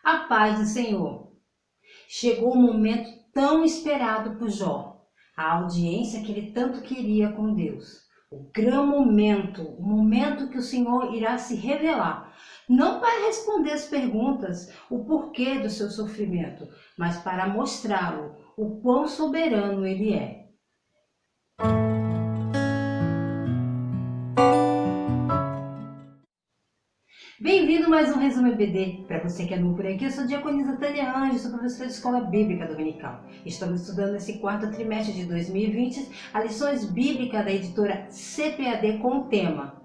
A paz do Senhor. Chegou o momento tão esperado por Jó, a audiência que ele tanto queria com Deus. O grande momento, o momento que o Senhor irá se revelar, não para responder as perguntas, o porquê do seu sofrimento, mas para mostrá-lo o quão soberano ele é. Bem-vindo a mais um Resumo EBD. Para você que é novo por aqui, eu sou a diaconisa Tânia Anjos, sou professora de Escola Bíblica Dominical. Estamos estudando nesse quarto trimestre de 2020 as lições bíblicas da editora CPAD com o tema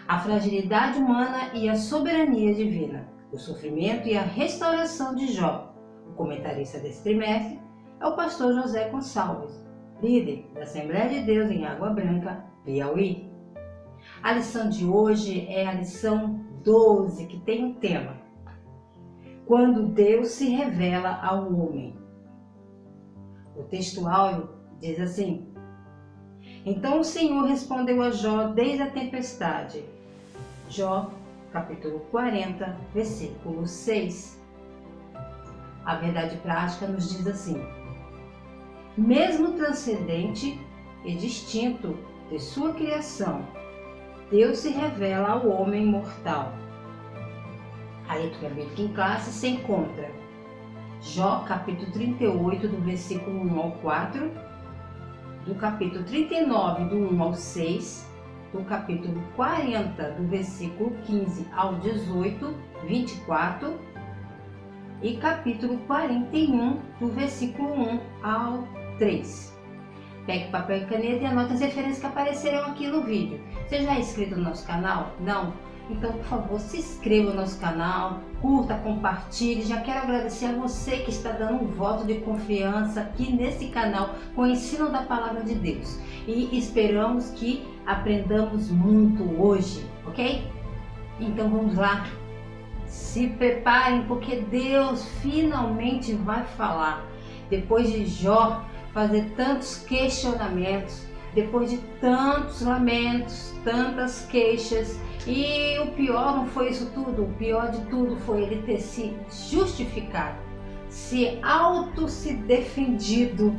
A Fragilidade Humana e a Soberania Divina, o Sofrimento e a Restauração de Jó. O comentarista desse trimestre é o pastor José Gonçalves, líder da Assembleia de Deus em Água Branca, Piauí. A lição de hoje é a lição 12, que tem um tema: Quando Deus se revela ao homem. O texto áureo diz assim: Então o Senhor respondeu a Jó desde a tempestade. Jó, capítulo 40, versículo 6. A verdade prática nos diz assim: Mesmo transcendente e distinto de sua criação, Deus se revela ao homem mortal. A leitura bíblica em classe se encontra Jó, capítulo 38, do versículo 1 ao 4, do capítulo 39, do 1 ao 6, do capítulo 40, do versículo 15 ao 18, 24, e capítulo 41, do versículo 1 ao 3. Pegue papel e caneta e anote as referências que aparecerão aqui no vídeo. Você já é inscrito no nosso canal? Não? Então, por favor, se inscreva no nosso canal, curta, compartilhe. Já quero agradecer a você que está dando um voto de confiança aqui nesse canal com o ensino da Palavra de Deus. E esperamos que aprendamos muito hoje, ok? Então vamos lá. Se preparem, porque Deus finalmente vai falar. Depois de Jó fazer tantos questionamentos, depois de tantos lamentos, tantas queixas, e o pior não foi isso tudo, o pior de tudo foi ele ter se justificado, se defendido.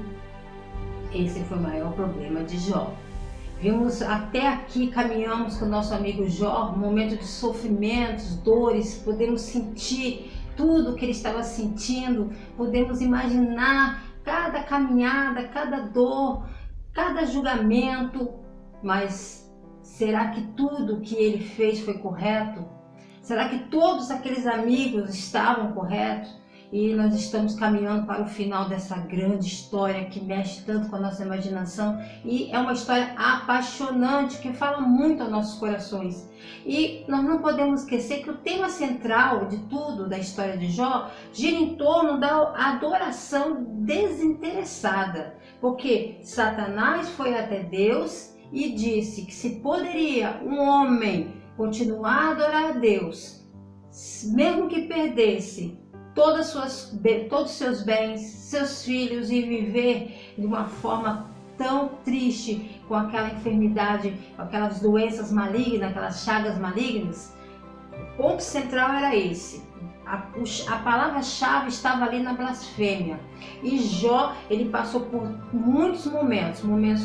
Esse foi o maior problema de Jó. Vimos até aqui, caminhamos com o nosso amigo Jó, um momento de sofrimentos, dores, podemos sentir tudo que ele estava sentindo, podemos imaginar cada caminhada, cada dor, cada julgamento, mas será que tudo que ele fez foi correto? Será que todos aqueles amigos estavam corretos? E nós estamos caminhando para o final dessa grande história que mexe tanto com a nossa imaginação e é uma história apaixonante que fala muito aos nossos corações. E nós não podemos esquecer que o tema central de tudo da história de Jó gira em torno da adoração desinteressada, porque Satanás foi até Deus e disse que se poderia um homem continuar a adorar a Deus, mesmo que perdesse todos os seus bens, seus filhos, e viver de uma forma tão triste, com aquela enfermidade, com aquelas doenças malignas, aquelas chagas malignas. O ponto central era esse. A palavra-chave estava ali na blasfêmia. E Jó, ele passou por muitos momentos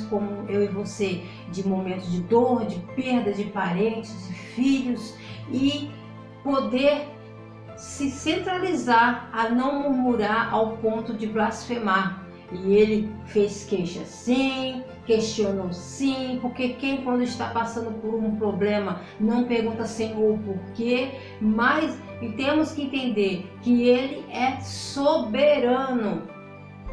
como eu e você, de momentos de dor, de perda de parentes, de filhos, e poder se centralizar a não murmurar ao ponto de blasfemar. E ele fez queixa sim, questionou sim, porque quem quando está passando por um problema não pergunta Senhor o porquê, mas temos que entender que ele é soberano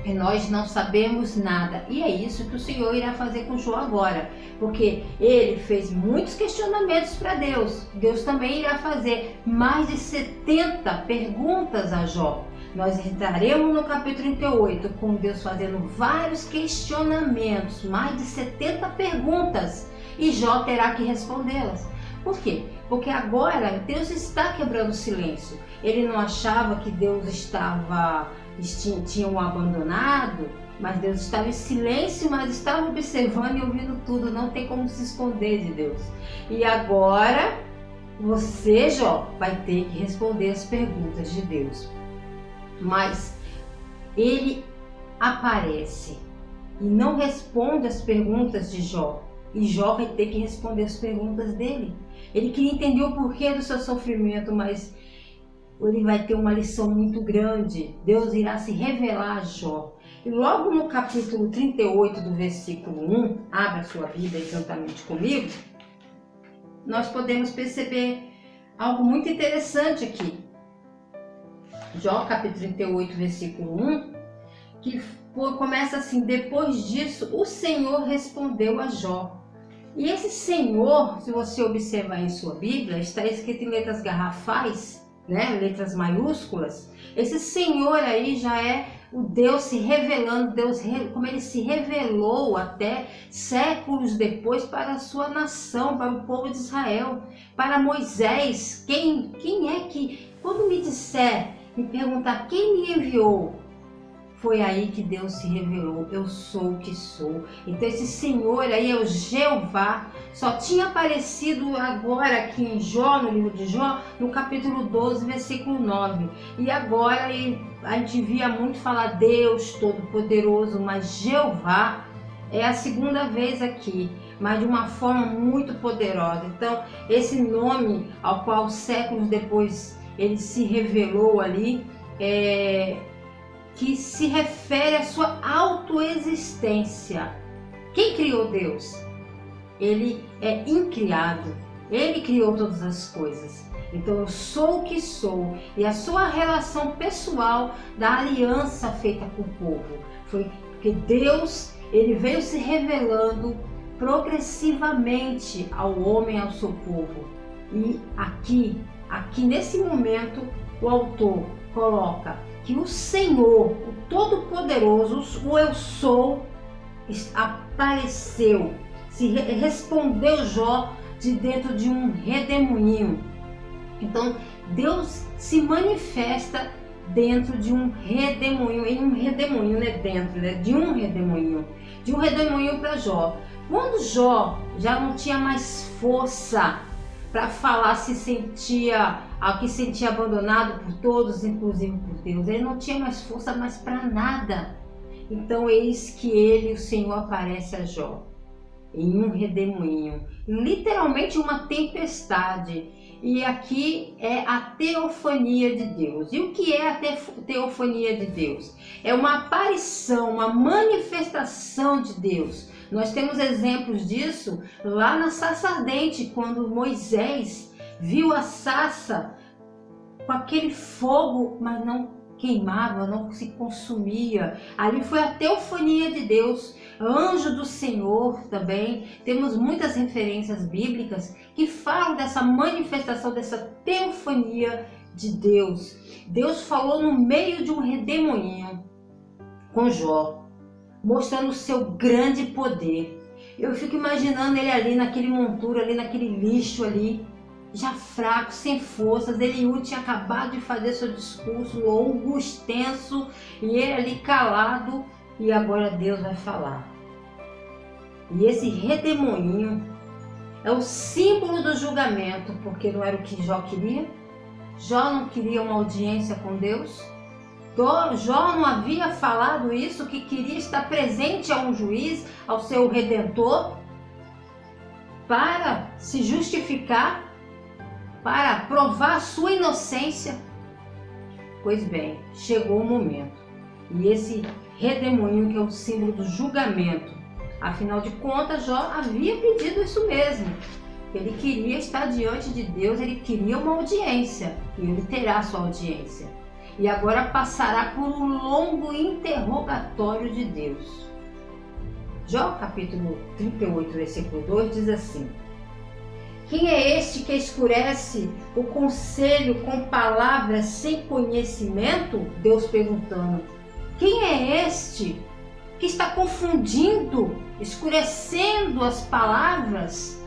e nós não sabemos nada. E é isso que o Senhor irá fazer com Jó agora, porque ele fez muitos questionamentos para Deus. Deus também irá fazer mais de 70 perguntas a Jó. Nós entraremos no capítulo 38 com Deus fazendo vários questionamentos, mais de 70 perguntas, e Jó terá que respondê-las. Por quê? Porque agora Deus está quebrando o silêncio. Ele não achava que Deus tinha o abandonado, mas Deus estava em silêncio, mas estava observando e ouvindo tudo. Não tem como se esconder de Deus. E agora você, Jó, vai ter que responder as perguntas de Deus. Mas ele aparece e não responde as perguntas de Jó. E Jó vai ter que responder as perguntas dele. Ele queria entender o porquê do seu sofrimento, mas ele vai ter uma lição muito grande. Deus irá se revelar a Jó. E logo no capítulo 38 do versículo 1, abra sua Bíblia juntamente comigo, nós podemos perceber algo muito interessante aqui. Jó, capítulo 38, versículo 1, que começa assim: depois disso, o Senhor respondeu a Jó. E esse Senhor, se você observar em sua Bíblia, está escrito em letras garrafais, né, letras maiúsculas. Esse Senhor aí já é o Deus se revelando, como ele se revelou até séculos depois para a sua nação, para o povo de Israel, para Moisés. Quem é que, quando me perguntar quem me enviou, foi aí que Deus se revelou: eu sou o que sou. Então esse Senhor aí é o Jeová. Só tinha aparecido agora aqui em Jó, no livro de Jó, no capítulo 12, versículo 9. E agora a gente via muito falar Deus Todo-Poderoso, mas Jeová é a segunda vez aqui, mas de uma forma muito poderosa. Então esse nome ao qual séculos depois ele se revelou ali, que se refere à sua autoexistência. Quem criou Deus? Ele é incriado. Ele criou todas as coisas. Então eu sou o que sou. E a sua relação pessoal da aliança feita com o povo foi porque Deus, ele veio se revelando progressivamente ao homem, ao seu povo. E aqui nesse momento, o autor coloca que o Senhor, o Todo-Poderoso, o Eu Sou, apareceu, respondeu Jó de dentro de um redemoinho. Então Deus se manifesta dentro de um redemoinho, em um redemoinho, né? Dentro, né? De um redemoinho para Jó. Quando Jó já não tinha mais força para falar, se sentia abandonado por todos, inclusive por Deus. Ele não tinha mais força mais para nada. Então eis que ele, o Senhor, aparece a Jó em um redemoinho, literalmente uma tempestade. E aqui é a teofania de Deus. E o que é a teofania de Deus? É uma aparição, uma manifestação de Deus. Nós temos exemplos disso lá na sarça ardente, quando Moisés viu a sarça com aquele fogo, mas não queimava, não se consumia. Ali foi a teofania de Deus. Anjo do Senhor também. Temos muitas referências bíblicas que falam dessa manifestação, dessa teofania de Deus. Deus falou no meio de um redemoinho com Jó, mostrando o seu grande poder. Eu fico imaginando ele ali naquele monturo, ali naquele lixo ali, já fraco, sem forças. Eliú tinha acabado de fazer seu discurso longo, extenso, e ele ali calado, e agora Deus vai falar. E esse redemoinho é o símbolo do julgamento, porque não era o que Jó queria. Jó não queria uma audiência com Deus. Jó não havia falado isso, que queria estar presente a um juiz, ao seu redentor, para se justificar, para provar sua inocência. Pois bem, chegou o momento. E esse redemoinho, que é o símbolo do julgamento, afinal de contas, Jó havia pedido isso mesmo. Ele queria estar diante de Deus, ele queria uma audiência, e ele terá sua audiência. E agora passará por um longo interrogatório de Deus. Jó, capítulo 38, versículo 2, diz assim: quem é este que escurece o conselho com palavras sem conhecimento? Deus perguntando. Quem é este que está confundindo, escurecendo as palavras,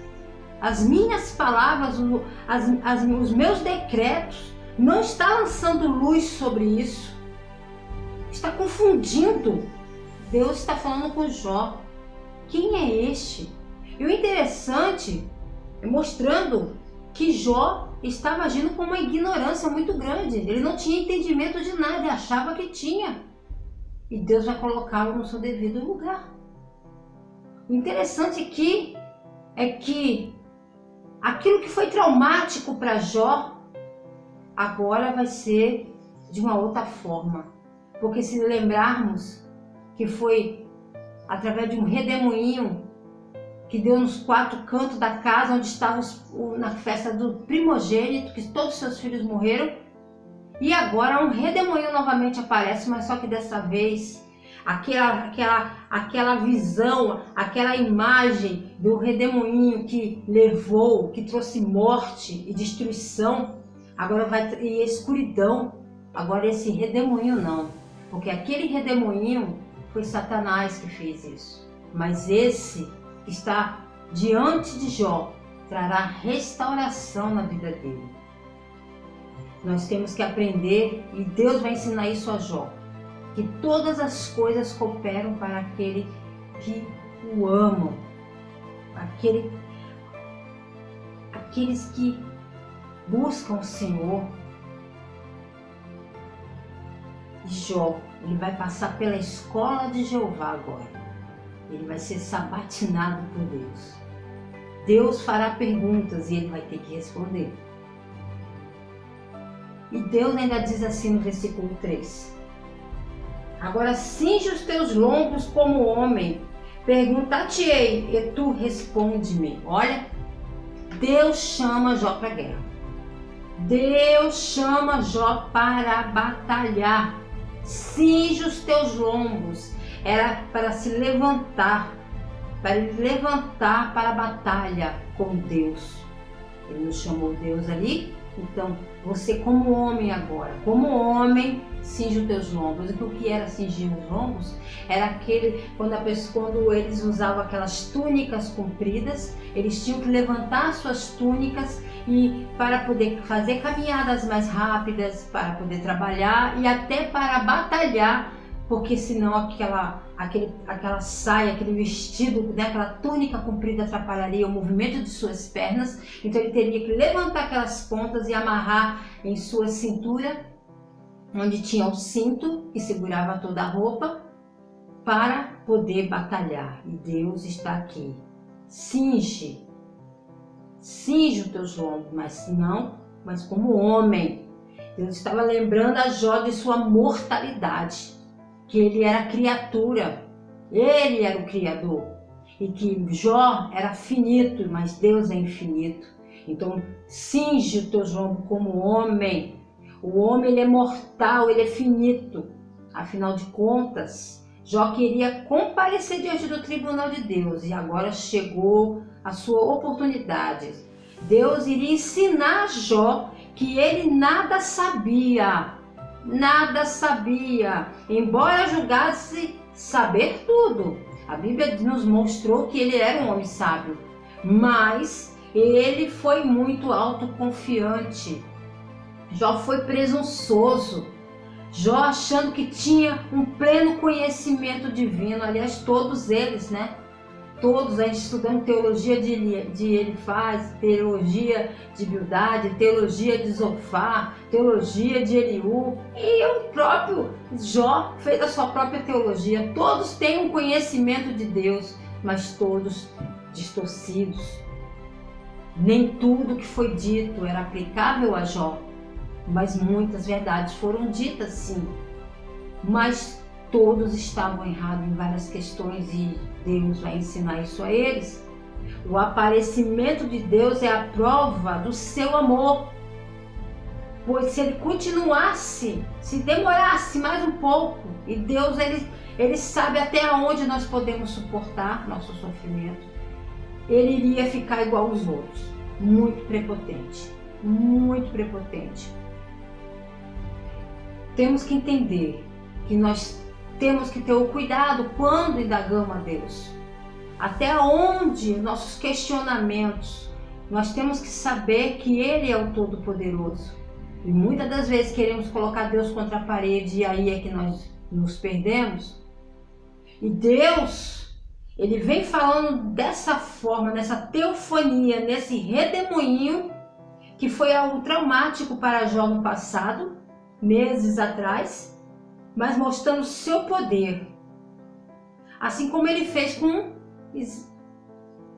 as minhas palavras, os meus decretos? Não está lançando luz sobre isso, está confundindo. Deus está falando com Jó. Quem é este? E o interessante é mostrando que Jó estava agindo com uma ignorância muito grande. Ele não tinha entendimento de nada e achava que tinha. E Deus vai colocá-lo no seu devido lugar. O interessante aqui é que aquilo que foi traumático para Jó, agora vai ser de uma outra forma. Porque se lembrarmos que foi através de um redemoinho que deu nos 4 cantos da casa onde estava na festa do primogênito, que todos os seus filhos morreram. E agora um redemoinho novamente aparece, mas só que dessa vez aquela visão, aquela imagem do redemoinho que levou, que trouxe morte e destruição, agora e escuridão. Agora esse redemoinho não, porque aquele redemoinho foi Satanás que fez isso. Mas esse que está diante de Jó trará restauração na vida dele. Nós temos que aprender, e Deus vai ensinar isso a Jó, que todas as coisas cooperam para aquele que o amam, aqueles que buscam o Senhor. Jó, ele vai passar pela escola de Jeová agora. Ele vai ser sabatinado por Deus. Deus fará perguntas e ele vai ter que responder. E Deus ainda diz assim no versículo 3. Agora cinge os teus lombos como homem, perguntar-te-ei e tu responde-me. Olha, Deus chama Jó para a guerra. Deus chama Jó para batalhar. Cinge os teus lombos. Era para se levantar, para ele levantar para a batalha com Deus. Ele nos chamou Deus ali. Então, você como homem agora, como homem, cinge os teus lombos. E o que era cingir os lombos? Era aquele, quando eles usavam aquelas túnicas compridas, eles tinham que levantar suas túnicas e para poder fazer caminhadas mais rápidas, para poder trabalhar e até para batalhar, porque senão aquela saia, aquele vestido, né, aquela túnica comprida atrapalharia o movimento de suas pernas. Então ele teria que levantar aquelas pontas e amarrar em sua cintura, onde tinha o cinto que segurava toda a roupa, para poder batalhar. E Deus está aqui. Cinge os teus lombos, mas como homem. Deus estava lembrando a Jó de sua mortalidade, que ele era criatura, ele era o Criador, e que Jó era finito, mas Deus é infinito. Então cinge os teus lombos como homem. O homem, ele é mortal, ele é finito. Afinal de contas, Jó queria comparecer diante do tribunal de Deus e agora chegou a sua oportunidade. Deus iria ensinar a Jó que ele nada sabia, embora julgasse saber tudo. A Bíblia nos mostrou que ele era um homem sábio, mas ele foi muito autoconfiante. Jó foi presunçoso. Jó achando que tinha um pleno conhecimento divino. Aliás, todos eles, né? Todos, a gente estudando teologia de Elifaz, teologia de Bildade, teologia de Zofar, teologia de Eliú, e o próprio Jó fez a sua própria teologia. Todos têm um conhecimento de Deus, mas todos distorcidos. Nem tudo que foi dito era aplicável a Jó, mas muitas verdades foram ditas sim. Mas todos estavam errados em várias questões e Deus vai ensinar isso a eles. O aparecimento de Deus é a prova do seu amor. Pois se ele continuasse, se demorasse mais um pouco, e Deus ele sabe até onde nós podemos suportar nosso sofrimento, ele iria ficar igual aos outros, muito prepotente, muito prepotente. Temos que entender que nós temos que ter o cuidado quando indagamos a Deus. Até onde nossos questionamentos, nós temos que saber que Ele é o Todo-Poderoso. E muitas das vezes queremos colocar Deus contra a parede e aí é que nós nos perdemos. E Deus, Ele vem falando dessa forma, nessa teofania, nesse redemoinho, que foi algo traumático para Jó no passado, meses atrás, mas mostrando seu poder. Assim como ele fez com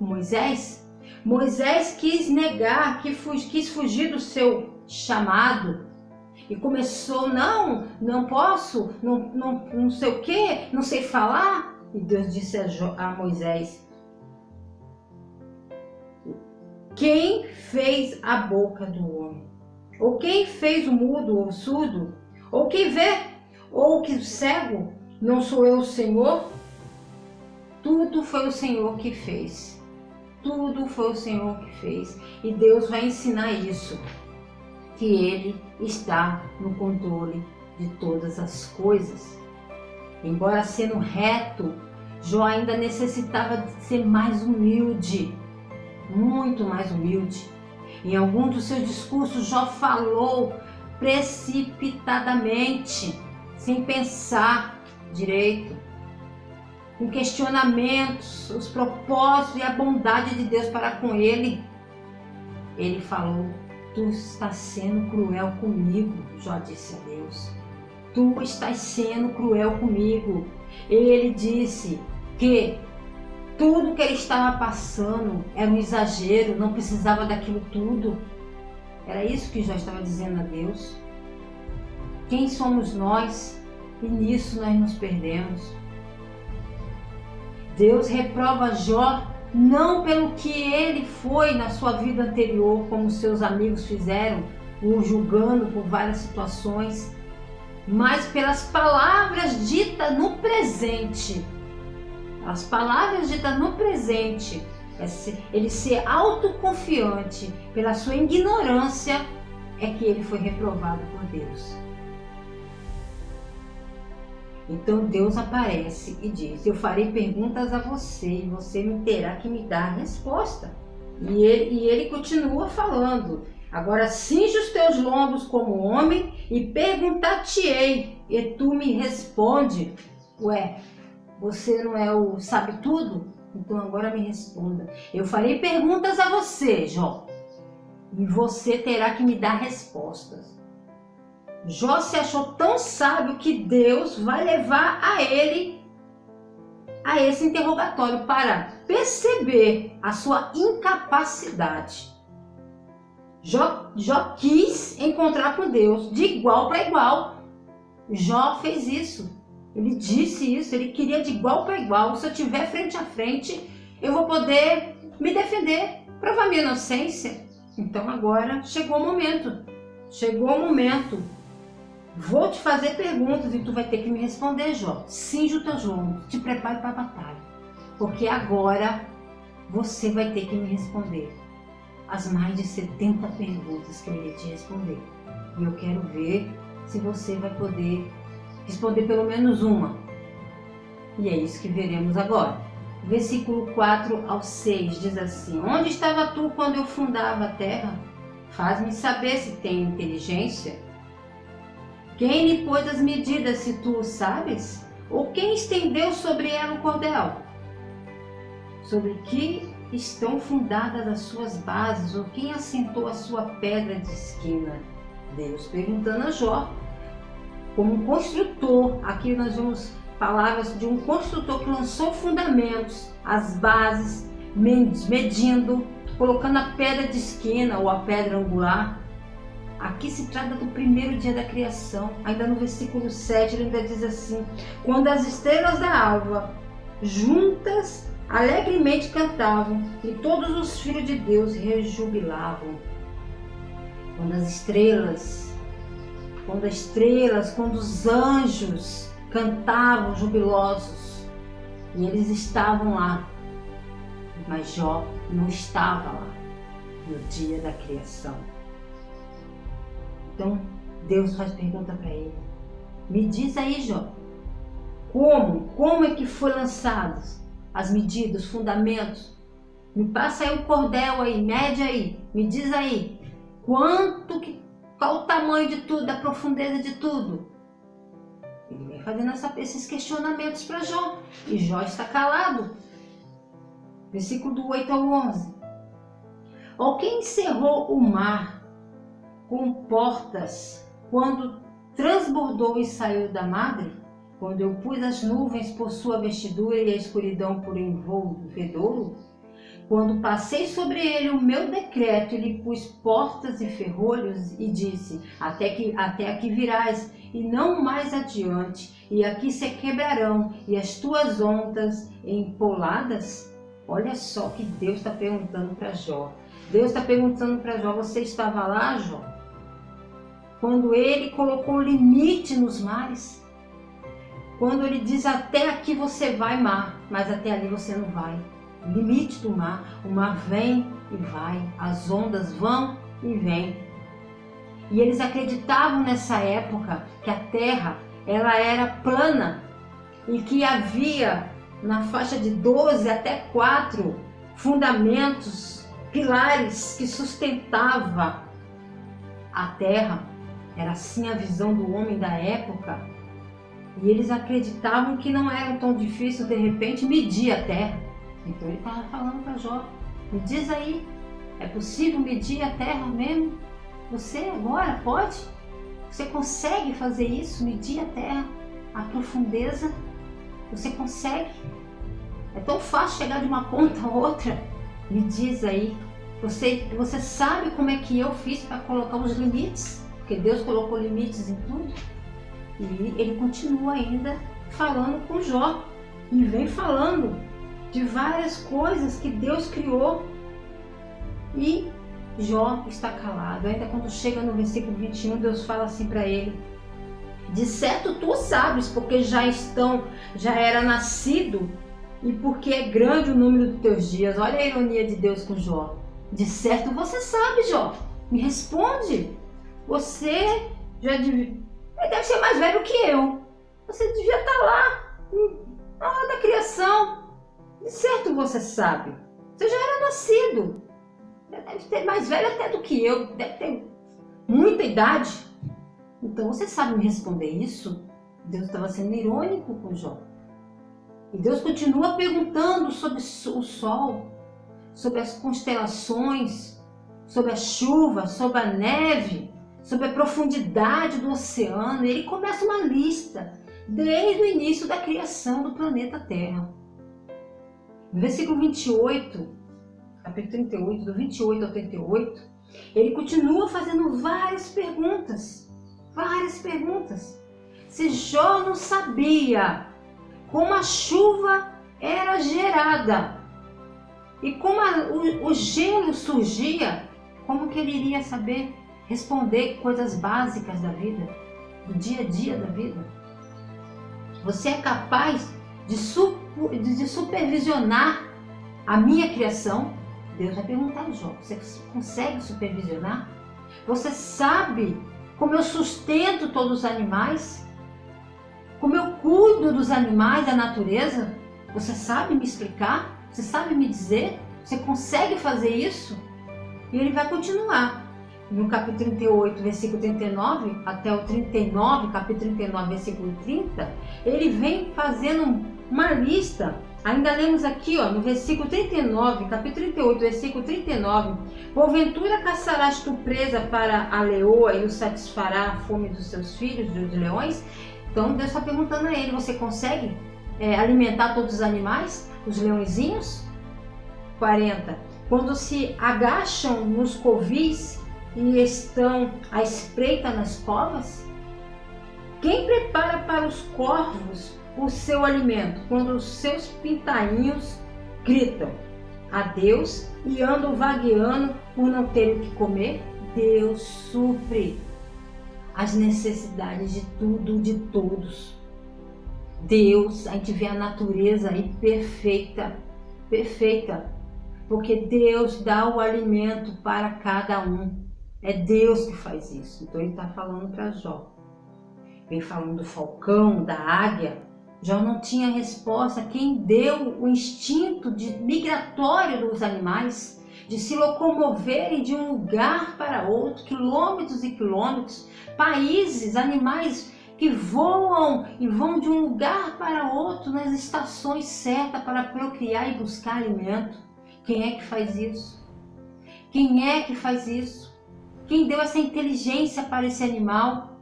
Moisés. Moisés quis negar, quis fugir do seu chamado e começou, não posso, não sei o que, não sei falar. E Deus disse a Moisés: quem fez a boca do homem? Ou quem fez o mudo ou o surdo? Ou quem vê? Ou que o cego? Não sou eu o Senhor? Tudo foi o Senhor que fez. Tudo foi o Senhor que fez. E Deus vai ensinar isso, que Ele está no controle de todas as coisas. Embora sendo reto, Jó ainda necessitava de ser mais humilde, muito mais humilde. Em algum dos seus discursos, Jó falou precipitadamente, sem pensar direito, com questionamentos, os propósitos e a bondade de Deus para com ele. Ele falou: tu estás sendo cruel comigo, Jó disse a Deus. Tu estás sendo cruel comigo. Ele disse que tudo que ele estava passando era um exagero, não precisava daquilo tudo. Era isso que Jó estava dizendo a Deus. Quem somos nós? E nisso nós nos perdemos. Deus reprova Jó não pelo que ele foi na sua vida anterior, como seus amigos fizeram, o julgando por várias situações, mas pelas palavras ditas no presente. As palavras ditas no presente, ele ser autoconfiante pela sua ignorância, é que ele foi reprovado por Deus. Então Deus aparece e diz: eu farei perguntas a você e você me terá que me dar a resposta. E ele continua falando: agora cinge os teus lombos como homem e perguntar-te-ei, e tu me responde. Ué, você não é o sabe tudo? Então agora me responda. Eu farei perguntas a você, Jó, e você terá que me dar respostas. Jó se achou tão sábio que Deus vai levar a ele a esse interrogatório para perceber a sua incapacidade. Jó quis encontrar com Deus de igual para igual. Jó fez isso. Ele disse isso, ele queria de igual para igual. Se eu estiver frente a frente, eu vou poder me defender, provar minha inocência. Então agora chegou o momento. Chegou o momento. Vou te fazer perguntas e tu vai ter que me responder, Jó. Cinge os teus lombos, te prepare para a batalha. Porque agora você vai ter que me responder as mais de 70 perguntas que eu irei te responder. E eu quero ver se você vai poder responder pelo menos uma. E é isso que veremos agora. Versículo 4 ao 6 diz assim: onde estava tu quando eu fundava a terra? Faz-me saber se tenho inteligência. Quem lhe pôs as medidas, se tu o sabes? Ou quem estendeu sobre ela o cordel? Sobre que estão fundadas as suas bases? Ou quem assentou a sua pedra de esquina? Deus perguntando a Jó, como um construtor. Aqui nós vemos palavras de um construtor que lançou fundamentos, as bases, medindo, colocando a pedra de esquina ou a pedra angular. Aqui se trata do primeiro dia da criação. Ainda no versículo 7 ele ainda diz assim: quando as estrelas da alva juntas alegremente cantavam e todos os filhos de Deus rejubilavam. Quando os anjos cantavam jubilosos, e eles estavam lá, mas Jó não estava lá no dia da criação. Então Deus faz pergunta para ele: me diz aí, Jó, como é que foi lançados as medidas, os fundamentos? Me passa aí o cordel aí, mede aí, me diz aí, qual o tamanho de tudo, a profundeza de tudo? Ele vai fazendo esses questionamentos para Jó, e Jó está calado. Versículo do 8 ao 11. Ou quem encerrou o mar com portas, quando transbordou e saiu da madre, quando eu pus as nuvens por sua vestidura e a escuridão por envolvedouro, quando passei sobre ele o meu decreto e lhe pus portas e ferrolhos e disse, até aqui virás e não mais adiante, e aqui se quebrarão e as tuas ondas empoladas. Olha só que Deus está perguntando para Jó. Deus está perguntando para Jó, você estava lá, Jó? Quando ele colocou limite nos mares, quando ele diz até aqui você vai, mar, mas até ali você não vai. Limite do mar, o mar vem e vai, as ondas vão e vêm. E eles acreditavam nessa época que a terra ela era plana e que havia na faixa de 12 até 4 fundamentos, pilares que sustentava a terra. Era assim a visão do homem da época. E eles acreditavam que não era tão difícil de repente medir a terra. Então ele estava falando para Jó, me diz aí, é possível medir a terra mesmo? Você agora pode? Você consegue fazer isso, medir a terra, a profundeza? Você consegue? É tão fácil chegar de uma ponta a outra? Me diz aí, você sabe como é que eu fiz para colocar os limites? Porque Deus colocou limites em tudo. E ele continua ainda falando com Jó. E vem falando de várias coisas que Deus criou. E Jó está calado. Ainda quando chega no versículo 21, Deus fala assim para ele: de certo tu sabes, porque já era nascido, e porque é grande o número dos teus dias. Olha a ironia de Deus com Jó. De certo você sabe, Jó. Me responde. Você já deve ser mais velho que eu. Você devia estar lá, na hora da criação. De certo você sabe. Você já era nascido. Já deve ser mais velho até do que eu. Deve ter muita idade. Então você sabe me responder isso? Deus estava sendo irônico com Jó. E Deus continua perguntando sobre o sol, sobre as constelações, sobre a chuva, sobre a neve, sobre a profundidade do oceano. Ele começa uma lista desde o início da criação do planeta Terra. No versículo 28, capítulo 38, do 28 ao 38, ele continua fazendo várias perguntas. Se Jó não sabia como a chuva era gerada e como o gelo surgia, como que ele iria saber responder coisas básicas da vida, do dia a dia da vida? Você é capaz de supervisionar a minha criação? Deus vai perguntar a Jó, você consegue supervisionar? Você sabe como eu sustento todos os animais? Como eu cuido dos animais, da natureza? Você sabe me explicar? Você sabe me dizer? Você consegue fazer isso? E ele vai continuar. No capítulo 38, versículo 39, até o 39, capítulo 39, versículo 30, ele vem fazendo uma lista. Ainda lemos aqui, no versículo 39, capítulo 38, versículo 39, porventura caçarás tu presa para a leoa e o satisfará a fome dos seus filhos, dos leões? Então Deus está perguntando a ele, você consegue alimentar todos os animais, os leõezinhos? 40, quando se agacham nos covis e estão à espreita nas covas? Quem prepara para os corvos o seu alimento, quando os seus pintainhos gritam a Deus e andam vagueando por não ter o que comer? Deus supre as necessidades de tudo, de todos. Deus, a gente vê a natureza aí perfeita, porque Deus dá o alimento para cada um. É Deus que faz isso. Então ele está falando para Jó. Vem falando do falcão, da águia. Jó não tinha resposta. Quem deu o instinto migratório dos animais, de se locomoverem de um lugar para outro, quilômetros e quilômetros, países, animais que voam e vão de um lugar para outro nas estações certas para procriar e buscar alimento. Quem é que faz isso? Quem é que faz isso? Quem deu essa inteligência para esse animal?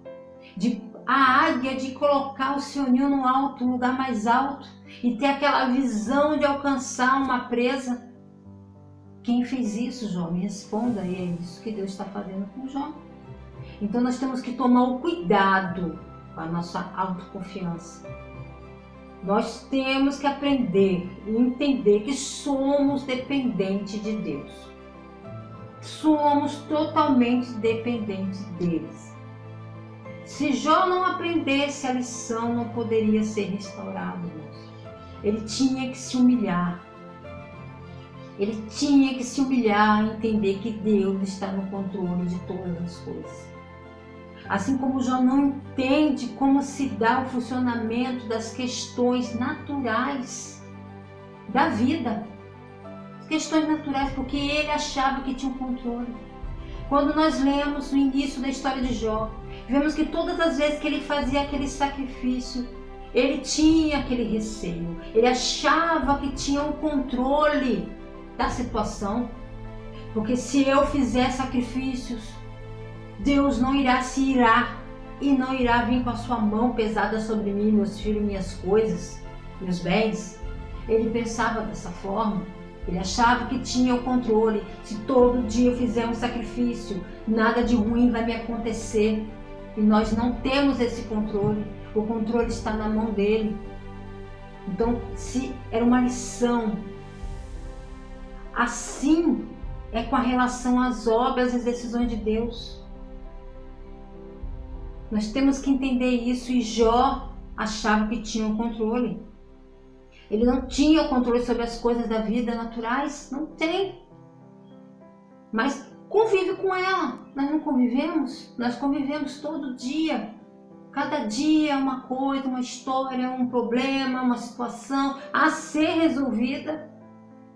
A águia de colocar o seu ninho no alto, no lugar mais alto, e ter aquela visão de alcançar uma presa. Quem fez isso, Jó? Me responda, e é isso que Deus está fazendo com Jó. Então nós temos que tomar o cuidado com a nossa autoconfiança. Nós temos que aprender e entender que somos dependentes de Deus. Somos totalmente dependentes deles. Se Jó não aprendesse a lição, não poderia ser restaurado. Ele tinha que se humilhar. Ele tinha que se humilhar e entender que Deus está no controle de todas as coisas. Assim como Jó não entende como se dá o funcionamento das questões naturais da vida. Questões naturais, porque ele achava que tinha um controle. Quando nós lemos o início da história de Jó, vemos que todas as vezes que ele fazia aquele sacrifício, ele tinha aquele receio. Ele achava que tinha um controle da situação. Porque se eu fizer sacrifícios, Deus não irá se irar e não irá vir com a sua mão pesada sobre mim, meus filhos, minhas coisas, meus bens. Ele pensava dessa forma. Ele achava que tinha o controle. Se todo dia eu fizer um sacrifício, nada de ruim vai me acontecer. E nós não temos esse controle. O controle está na mão dele. Então, se era uma lição. Assim é com a relação às obras e às decisões de Deus. Nós temos que entender isso, e Jó achava que tinha o controle. Ele não tinha o controle sobre as coisas da vida naturais, não tem. Mas convive com ela. Nós não convivemos? Nós convivemos todo dia. Cada dia é uma coisa, uma história, um problema, uma situação a ser resolvida.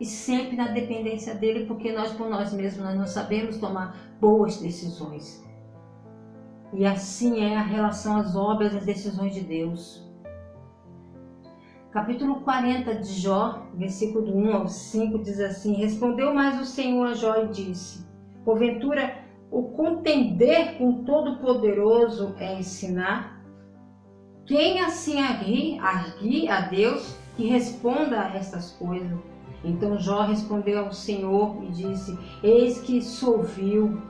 E sempre na dependência dele, porque nós por nós mesmos nós não sabemos tomar boas decisões. E assim é a relação às obras e às decisões de Deus. Capítulo 40 de Jó, versículo do 1 ao 5, diz assim: Respondeu mais o Senhor a Jó e disse: Porventura, o contender com Todo-Poderoso é ensinar? Quem assim arguir a Deus que responda a estas coisas? Então Jó respondeu ao Senhor e disse: Eis que sou vil,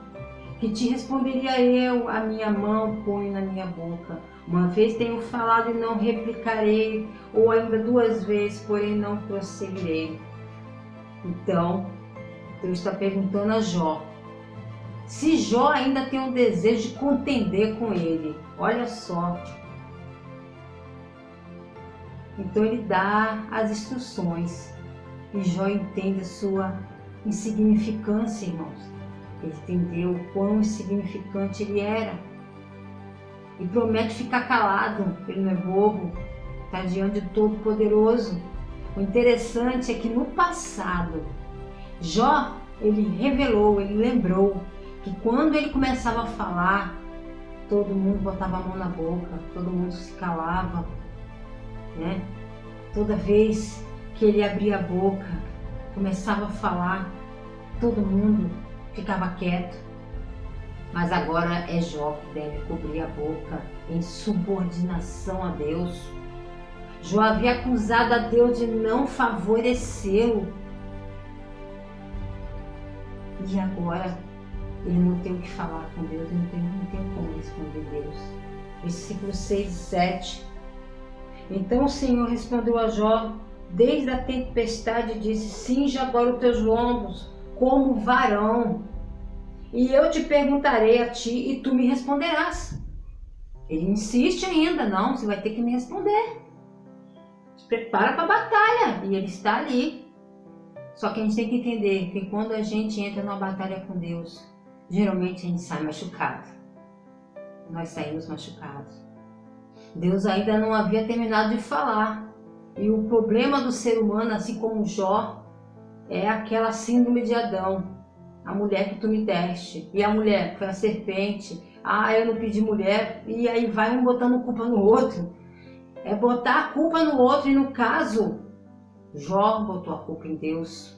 que te responderia eu, a minha mão ponho na minha boca. Uma vez tenho falado e não replicarei, ou ainda 2 vezes, porém não prosseguirei. Então, Deus está perguntando a Jó, se Jó ainda tem um desejo de contender com ele. Olha só. Então ele dá as instruções. E Jó entende a sua insignificância, irmãos. Ele entendeu o quão insignificante ele era. E promete ficar calado. Ele não é bobo. Está diante do Todo-Poderoso. O interessante é que no passado, Jó, ele revelou, ele lembrou que quando ele começava a falar, todo mundo botava a mão na boca, todo mundo se calava, né? Toda vez que ele abria a boca, começava a falar, todo mundo ficava quieto. Mas agora é Jó que deve cobrir a boca em subordinação a Deus. Jó havia acusado a Deus de não favorecê-lo. E agora ele não tem o que falar com Deus, ele não tem como responder a Deus. Versículos 6 e 7. Então o Senhor respondeu a Jó desde a tempestade, disse: cinge agora os teus lombos como varão, e eu te perguntarei a ti e tu me responderás. Ele insiste ainda: não, você vai ter que me responder. Se prepara para a batalha. E ele está ali. Só que a gente tem que entender que quando a gente entra numa batalha com Deus, geralmente a gente sai machucado. Nós saímos machucados. Deus ainda não havia terminado de falar. E o problema do ser humano, assim como Jó, é aquela síndrome de Adão. A mulher que tu me deste. E a mulher foi a serpente. Ah, eu não pedi mulher. E aí vai um botando culpa no outro. É botar a culpa no outro. E no caso, Jó botou a culpa em Deus.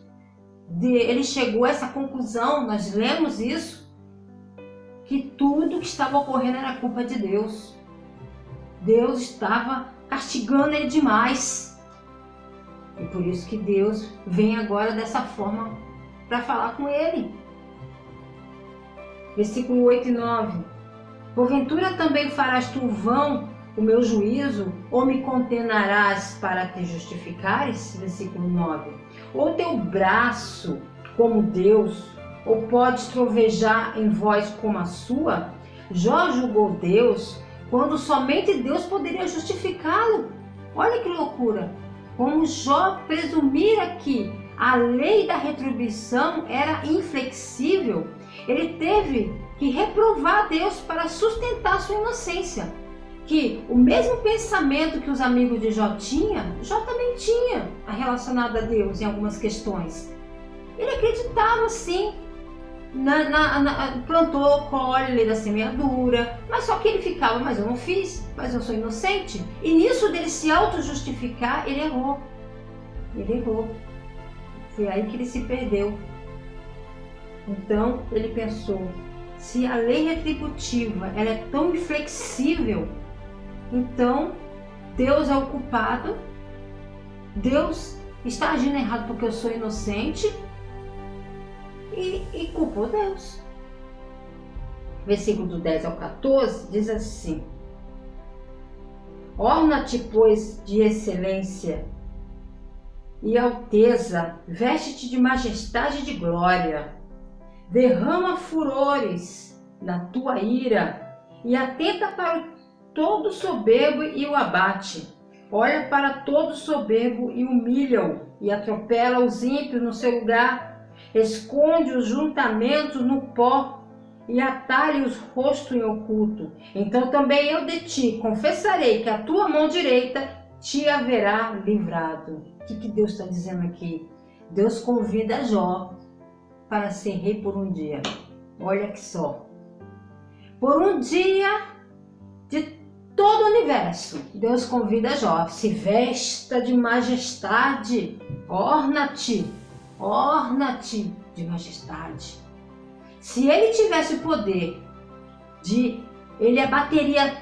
Ele chegou a essa conclusão. Nós lemos isso. que tudo que estava ocorrendo era culpa de Deus. Deus estava castigando ele demais. E por isso que Deus vem agora dessa forma para falar com ele. Versículo 8 e 9. Porventura também farás tu vão o meu juízo, ou me condenarás para te justificares? Versículo 9. Ou teu braço como Deus, ou podes trovejar em voz como a sua? Jó julgou Deus quando somente Deus poderia justificá-lo. Olha que loucura! Como Jó presumira que a lei da retribuição era inflexível, ele teve que reprovar Deus para sustentar sua inocência. Que o mesmo pensamento que os amigos de Jó tinham, Jó também tinha relacionado a Deus em algumas questões. Ele acreditava sim, plantou, colhe, lei da semeadura, mas só que ele ficava, mas eu não fiz, mas eu sou inocente. E nisso dele se auto-justificar, ele errou. Ele errou. Foi aí que ele se perdeu. Então ele pensou, se a lei retributiva ela é tão inflexível, então Deus é o culpado, Deus está agindo errado porque eu sou inocente e culpou Deus. Versículo do 10 ao 14 diz assim: orna-te, pois, de excelência e alteza, veste-te de majestade e de glória, derrama furores na tua ira e atenta para todo soberbo e o abate. Olha para todo soberbo e humilha-o e atropela os ímpios no seu lugar. Esconde os juntamentos no pó e atalha os rostos em oculto. Então também eu de ti confessarei que a tua mão direita te haverá livrado. O que Deus está dizendo aqui? Deus convida Jó para ser rei por um dia. Olha que só. Por um dia de todo o universo, Deus convida Jó. Se vesta de majestade. Orna-te de majestade. Se ele tivesse o poder ele abateria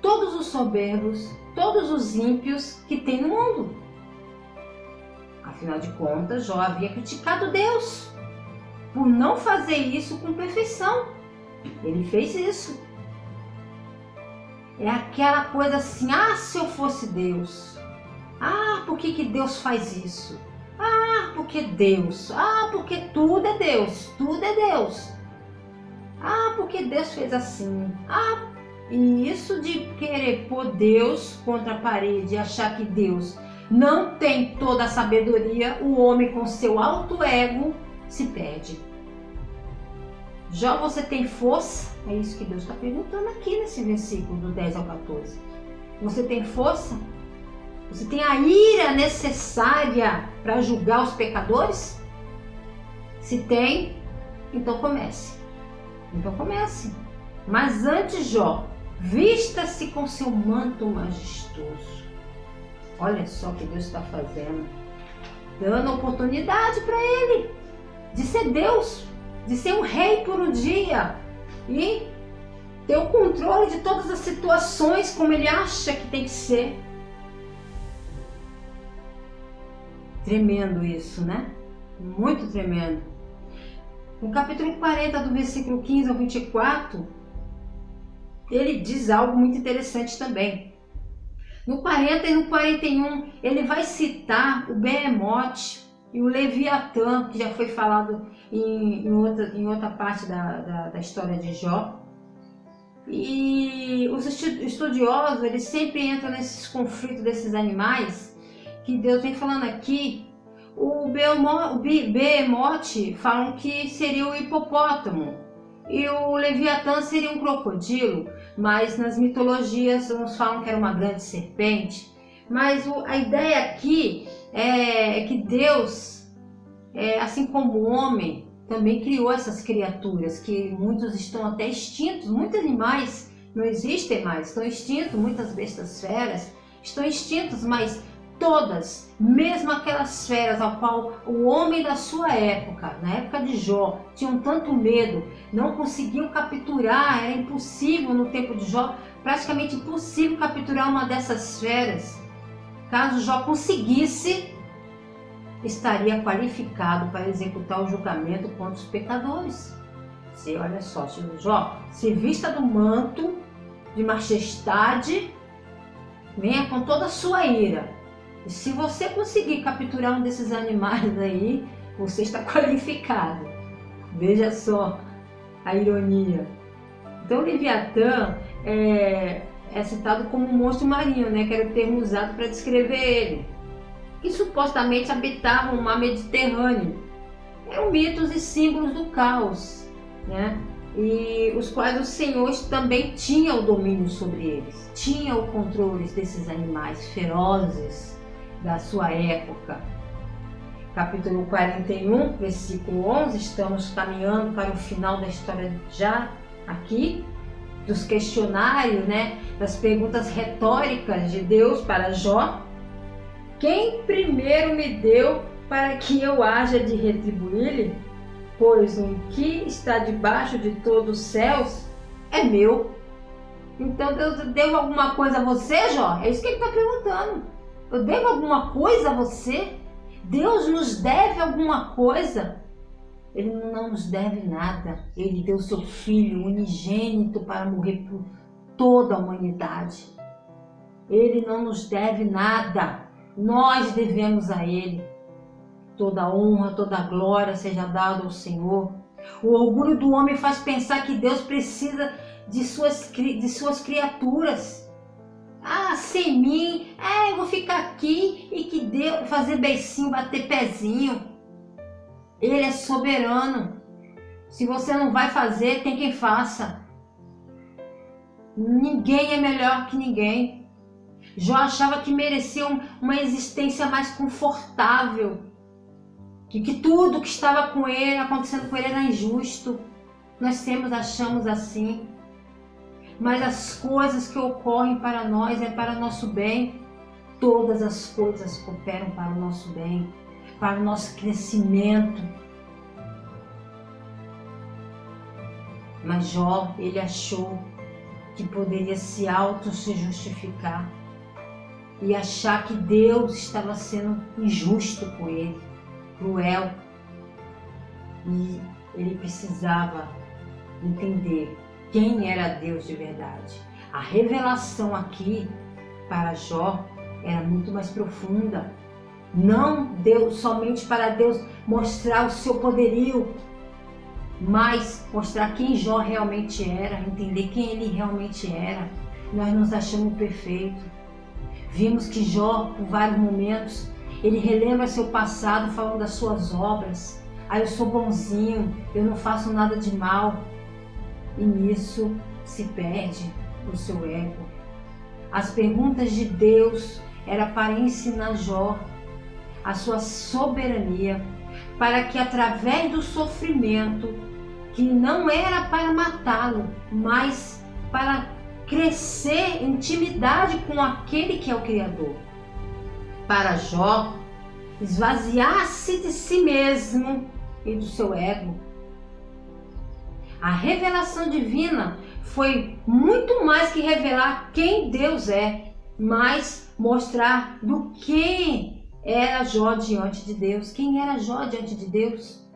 todos os soberbos, todos os ímpios que tem no mundo. Afinal de contas, Jó havia criticado Deus por não fazer isso com perfeição. Ele fez isso. É aquela coisa assim, se eu fosse Deus. Por que Deus faz isso? Porque Deus. Porque tudo é Deus. Tudo é Deus. Porque Deus fez assim. E isso de querer pôr Deus contra a parede e achar que Deus não tem toda a sabedoria, o homem com seu alto ego se perde. Jó, você tem força? É isso que Deus está perguntando aqui nesse versículo do 10 ao 14. Você tem força? Você tem a ira necessária para julgar os pecadores? Se tem, então comece. Mas antes, Jó, vista-se com seu manto majestoso. Olha só o que Deus está fazendo. Dando oportunidade para ele de ser Deus, de ser um rei por um dia e ter o controle de todas as situações como ele acha que tem que ser. Tremendo isso, né? Muito tremendo. No capítulo 40, do versículo 15 ao 24, ele diz algo muito interessante também. No 40 e no 41, ele vai citar o Behemoth e o Leviatã, que já foi falado em outra parte da história de Jó. E os estudiosos, eles sempre entram nesses conflitos desses animais, que Deus vem falando aqui. O Behemoth falam que seria o hipopótamo e o Leviatã seria um crocodilo, mas nas mitologias uns falam que era uma grande serpente. Mas a ideia aqui é que Deus, assim como o homem, também criou essas criaturas, que muitos estão até extintos, muitos animais não existem mais, estão extintos, muitas bestas feras estão extintos, mas todas, mesmo aquelas feras ao qual o homem da sua época, na época de Jó, tinham tanto medo, não conseguiam capturar, era impossível no tempo de Jó, praticamente impossível capturar uma dessas feras. Caso Jó conseguisse, estaria qualificado para executar o julgamento contra os pecadores. Você olha só, Jó, se vista do manto de majestade, venha com toda a sua ira. E se você conseguir capturar um desses animais aí, você está qualificado. Veja só a ironia. Então, Leviatã é citado como um monstro marinho, né? Que era o termo usado para descrever ele, que supostamente habitava o mar Mediterrâneo. Eram mitos e símbolos do caos, né? E os quais o Senhor também tinha o domínio sobre eles, tinha o controle desses animais ferozes da sua época. Capítulo 41, versículo 11, estamos caminhando para o final da história já aqui, dos questionários, né? Das perguntas retóricas de Deus para Jó. Quem primeiro me deu para que eu haja de retribuir-lhe? Pois o que está debaixo de todos os céus é meu. Então Deus deu alguma coisa a você, Jó? É isso que ele está perguntando. Eu devo alguma coisa a você? Deus nos deve alguma coisa? Ele não nos deve nada. Ele deu seu Filho unigênito para morrer por toda a humanidade. Ele não nos deve nada. Nós devemos a Ele. Toda honra, toda glória seja dada ao Senhor. O orgulho do homem faz pensar que Deus precisa de suas criaturas. Sem mim, eu vou ficar aqui e que Deus fazer beicinho, bater pezinho. Ele é soberano. Se você não vai fazer, tem quem faça. Ninguém é melhor que ninguém. Jó achava que merecia uma existência mais confortável. Que tudo que estava com ele, acontecendo com ele, era injusto. Nós achamos assim. Mas as coisas que ocorrem para nós é para o nosso bem. Todas as coisas cooperam para o nosso bem, para o nosso crescimento. Mas Jó, ele achou que poderia se justificar e achar que Deus estava sendo injusto com ele, cruel. E ele precisava entender quem era Deus de verdade. A revelação aqui para Jó era muito mais profunda. Não Deus somente para Deus mostrar o seu poderio, mas mostrar quem Jó realmente era, entender quem ele realmente era. Nós nos achamos perfeitos. Vimos que Jó, por vários momentos, ele relembra seu passado falando das suas obras. Eu sou bonzinho, eu não faço nada de mal. E nisso se perde o seu ego. As perguntas de Deus era para ensinar Jó a sua soberania, para que através do sofrimento, que não era para matá-lo, mas para crescer em intimidade com aquele que é o Criador. Para Jó esvaziar-se de si mesmo e do seu ego. A revelação divina foi muito mais que revelar quem Deus é, mas mostrar do que era Jó diante de Deus. Quem era Jó diante de Deus?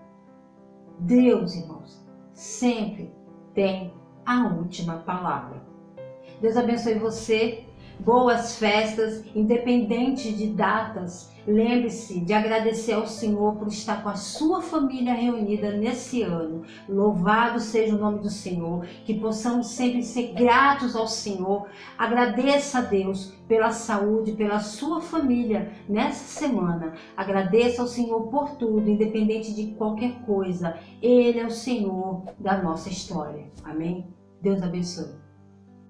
Deus, irmãos, sempre tem a última palavra. Deus abençoe você. Boas festas, independente de datas. Lembre-se de agradecer ao Senhor por estar com a sua família reunida nesse ano. Louvado seja o nome do Senhor, que possamos sempre ser gratos ao Senhor. Agradeça a Deus pela saúde, pela sua família nessa semana. Agradeça ao Senhor por tudo, independente de qualquer coisa. Ele é o Senhor da nossa história. Amém? Deus abençoe.